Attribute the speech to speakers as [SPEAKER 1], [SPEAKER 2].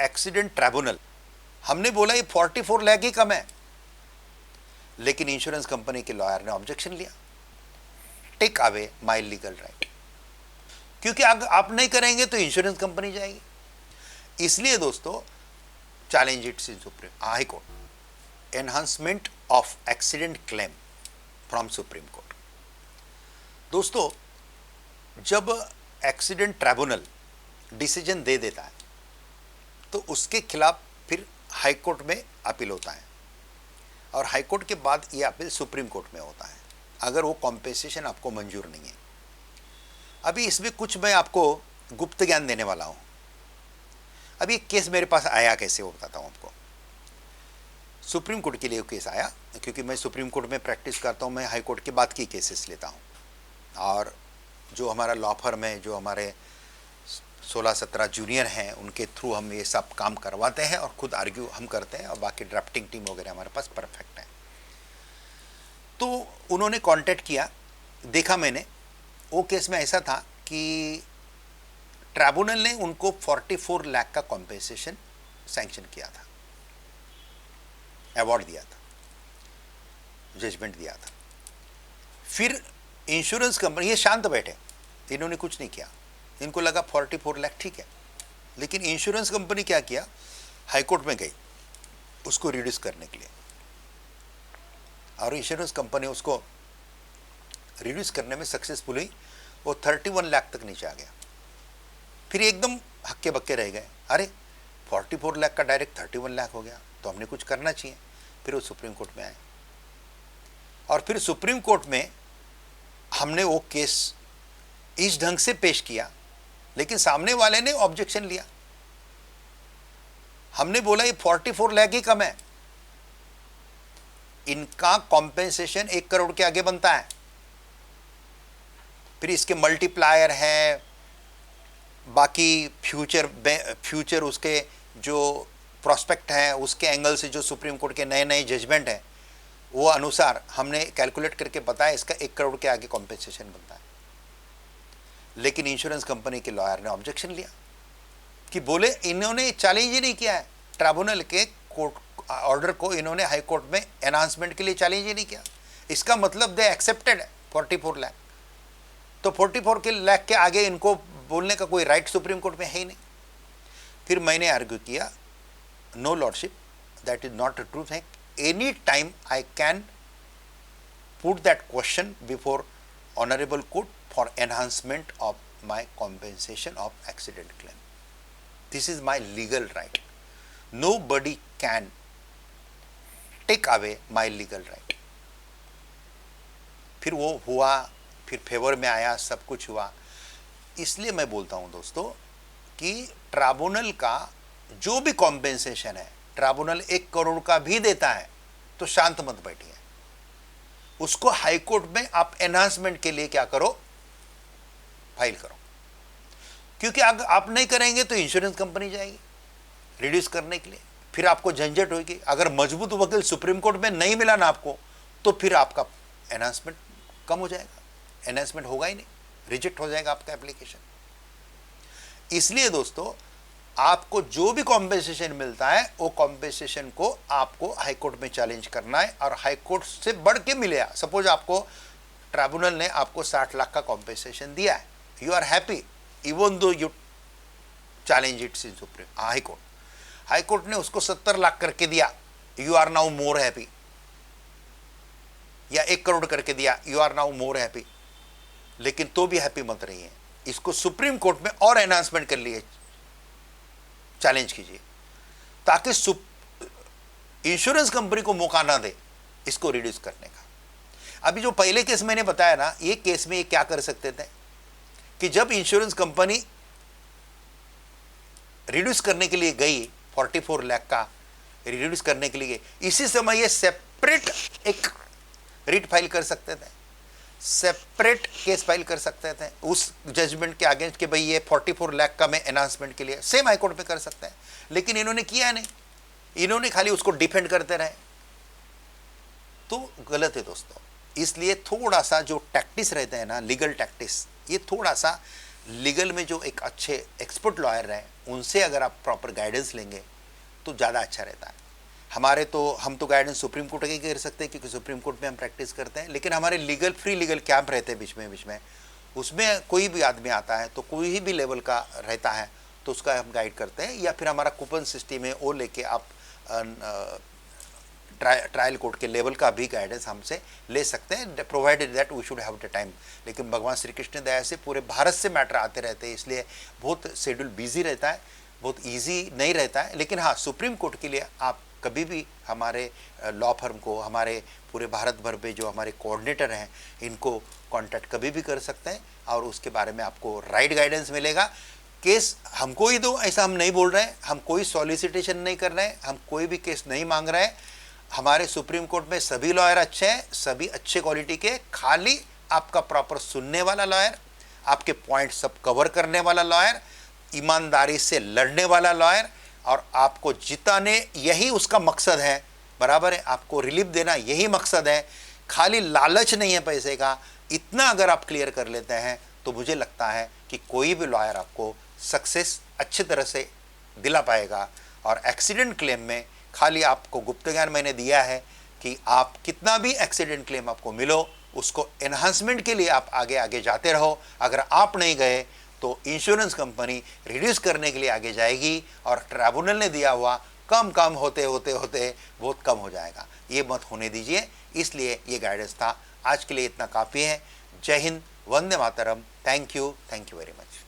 [SPEAKER 1] Accident tribunal, हमने बोला ये 44 लाख ही कम है, लेकिन इंश्योरेंस कंपनी के लॉयर ने ऑब्जेक्शन लिया, take away my legal right, क्योंकि अगर आप नहीं करेंगे तो इंश्योरेंस कंपनी जाएगी। इसलिए दोस्तों challenge it in supreme high court, enhancement of accident claim from supreme court. दोस्तों जब एक्सीडेंट ट्राइब्यूनल डिसीजन दे देता है तो उसके खिलाफ फिर हाई कोर्ट में अपील होता है, और हाई कोर्ट के बाद ये अपील सुप्रीम कोर्ट में होता है अगर वो कॉम्पेंसेशन आपको मंजूर नहीं है। अभी इसमें कुछ मैं आपको गुप्त ज्ञान देने वाला हूँ। अभी एक केस मेरे पास आया, कैसे वो बताता हूँ आपको। सुप्रीम कोर्ट के लिए केस आया, क्योंकि मैं सुप्रीम कोर्ट में प्रैक्टिस करता हूँ, मैं हाई कोर्ट के बाद की केसेस लेता हूँ, और जो हमारा लॉ फर्म है, जो हमारे 16-17 जूनियर हैं, उनके थ्रू हम ये सब काम करवाते हैं और खुद आर्ग्यू हम करते हैं, और बाकी ड्राफ्टिंग टीम वगैरह हमारे पास परफेक्ट है। तो उन्होंने कांटेक्ट किया, देखा मैंने, वो केस में ऐसा था कि ट्राइब्यूनल ने उनको 44 लाख का कॉम्पेंसेशन सैंक्शन किया था, अवार्ड दिया था, जजमेंट दिया था। फिर इंश्योरेंस कंपनी, ये शांत बैठे, इन्होंने कुछ नहीं किया, इनको लगा 44 लाख ठीक है, लेकिन इंश्योरेंस कंपनी क्या किया, हाई कोर्ट में गई उसको रिड्यूस करने के लिए, और इंश्योरेंस कंपनी उसको रिड्यूस करने में सक्सेसफुल हुई, वो 31 लाख तक नीचे आ गया। फिर एकदम हक्के बक्के रह गए, अरे 44 लाख का डायरेक्ट 31 लाख हो गया, तो हमने कुछ करना चाहिए। फिर वो सुप्रीम कोर्ट में आए, और फिर सुप्रीम कोर्ट में हमने वो केस इस ढंग से पेश किया, लेकिन सामने वाले ने ऑब्जेक्शन लिया। हमने बोला ये 44 लाख ही कम है, इनका कॉम्पेंसेशन 1 करोड़ के आगे बनता है, फिर इसके मल्टीप्लायर है, बाकी फ्यूचर उसके जो प्रोस्पेक्ट है, उसके एंगल से जो सुप्रीम कोर्ट के नए नए जजमेंट है, वो अनुसार हमने कैलकुलेट करके बताया इसका 1 करोड़ के आगे कॉम्पेंसेशन बनता है। लेकिन इंश्योरेंस कंपनी के लॉयर ने ऑब्जेक्शन लिया, कि बोले इन्होंने चैलेंज ही नहीं किया है, ट्राइब्यूनल के कोर्ट ऑर्डर को इन्होंने हाई कोर्ट में एनहांसमेंट के लिए चैलेंज ही नहीं किया, इसका मतलब दे एक्सेप्टेड 44 लाख, तो 44 के लाख के आगे इनको बोलने का कोई राइट सुप्रीम कोर्ट में है ही नहीं। फिर मैंने आर्ग्यू किया, no lordship, that is not a true thing, any time I can put that question before honourable court for enhancement of my compensation of accident claim. This is my legal right. Nobody can take away my legal right. फिर वो हुआ, फिर favour में आया, सब कुछ हुआ। इसलिए मैं बोलता हूं दोस्तों कि ट्राइब्यूनल का जो भी कॉम्पेंसेशन है, ट्राइब्यूनल 1 करोड़ का भी देता है तो शांत मत बैठिए, उसको हाई कोर्ट में आप एनहांसमेंट के लिए क्या करो, फाइल करो, क्योंकि अगर आप नहीं करेंगे तो इंश्योरेंस कंपनी जाएगी रिड्यूस करने के लिए, फिर आपको झंझट होगी। अगर मजबूत वकील सुप्रीम कोर्ट में नहीं मिला ना आपको, तो फिर आपका एनहांसमेंट कम हो जाएगा, एनहांसमेंट होगा ही नहीं, रिजेक्ट हो जाएगा आपका एप्लीकेशन। इसलिए दोस्तों आपको जो भी कॉम्पेंसेशन मिलता है, वो कॉम्पेंसेशन को आपको हाई कोर्ट में चैलेंज करना है, और हाई कोर्ट से बढ़ के मिलेगा। सपोज आपको ट्राइब्यूनल ने आपको 60 लाख का कॉम्पेंसेशन दिया है, you are happy even though you challenge it in Supreme High Court. High court ने उसको 70 लाख करके दिया, you are now more happy, या 1 करोड़ करके दिया, you are now more happy, लेकिन तो भी हैप्पी मत रहिए, इसको सुप्रीम कोर्ट में और एनहांसमेंट कर लिए चैलेंज कीजिए, ताकि इंश्योरेंस कंपनी को मौका ना दे इसको रिड्यूस करने का। अभी जो पहले केस मैंने बताया ना, ये केस में ये क्या कर सकते थे कि जब इंश्योरेंस कंपनी रिड्यूस करने के लिए गई, 44 लाख का रिड्यूस करने के लिए गई, इसी समय ये सेपरेट एक रिट फाइल कर सकते थे, सेपरेट केस फाइल कर सकते थे उस जजमेंट के अगेंस्ट कि भाई ये 44 लाख का मैं एनहांसमेंट के लिए, सेम हाईकोर्ट में कर सकते हैं, लेकिन इन्होंने किया नहीं, इन्होंने खाली उसको डिफेंड करते रहे, तो गलत है दोस्तों। इसलिए थोड़ा सा जो टैक्टिस रहते हैं ना, लीगल टैक्टिस, ये थोड़ा सा लीगल में जो एक अच्छे एक्सपर्ट लॉयर हैं उनसे अगर आप प्रॉपर गाइडेंस लेंगे तो ज़्यादा अच्छा रहता है। हम तो गाइडेंस सुप्रीम कोर्ट के कर सकते हैं क्योंकि सुप्रीम कोर्ट में हम प्रैक्टिस करते हैं, लेकिन हमारे फ्री लीगल कैंप रहते हैं बीच में उसमें कोई भी आदमी आता है तो कोई भी लेवल का रहता है तो उसका हम गाइड करते हैं, या फिर हमारा कूपन सिस्टम है वो लेके आप ट्रायल कोर्ट के लेवल का भी गाइडेंस हमसे ले सकते हैं, provided that we should have the time. लेकिन भगवान श्री कृष्ण दया से पूरे भारत से मैटर आते रहते हैं, इसलिए बहुत शेड्यूल बिजी रहता है, बहुत इजी नहीं रहता है। लेकिन हाँ, सुप्रीम कोर्ट के लिए आप कभी भी हमारे लॉ फर्म को, हमारे पूरे भारत भर में जो हमारे कोऑर्डिनेटर हैं इनको कांटेक्ट कभी भी कर सकते हैं और उसके बारे में आपको राइट गाइडेंस मिलेगा। केस हमको ही दो ऐसा हम नहीं बोल रहे हैं, हम कोई सॉलिसिटेशन नहीं कर रहे हैं, हम कोई भी केस नहीं मांग रहे हैं। हमारे सुप्रीम कोर्ट में सभी लॉयर अच्छे हैं, सभी अच्छे क्वालिटी के, खाली आपका प्रॉपर सुनने वाला लॉयर, आपके पॉइंट सब कवर करने वाला लॉयर, ईमानदारी से लड़ने वाला लॉयर, और आपको जिताने यही उसका मकसद है, बराबर है, आपको रिलीफ देना यही मकसद है, खाली लालच नहीं है पैसे का। इतना अगर आप क्लियर कर लेते हैं तो मुझे लगता है कि कोई भी लॉयर आपको सक्सेस अच्छी तरह से दिला पाएगा। और एक्सीडेंट क्लेम में खाली आपको गुप्त ज्ञान मैंने दिया है कि आप कितना भी एक्सीडेंट क्लेम आपको मिलो उसको एनहांसमेंट के लिए आप आगे आगे जाते रहो। अगर आप नहीं गए तो इंश्योरेंस कंपनी रिड्यूस करने के लिए आगे जाएगी और ट्राइब्यूनल ने दिया हुआ कम होते होते होते बहुत कम हो जाएगा। ये मत होने दीजिए, इसलिए ये गाइडेंस था। आज के लिए इतना काफ़ी है। जय हिंद, वंदे मातरम। Thank you very much.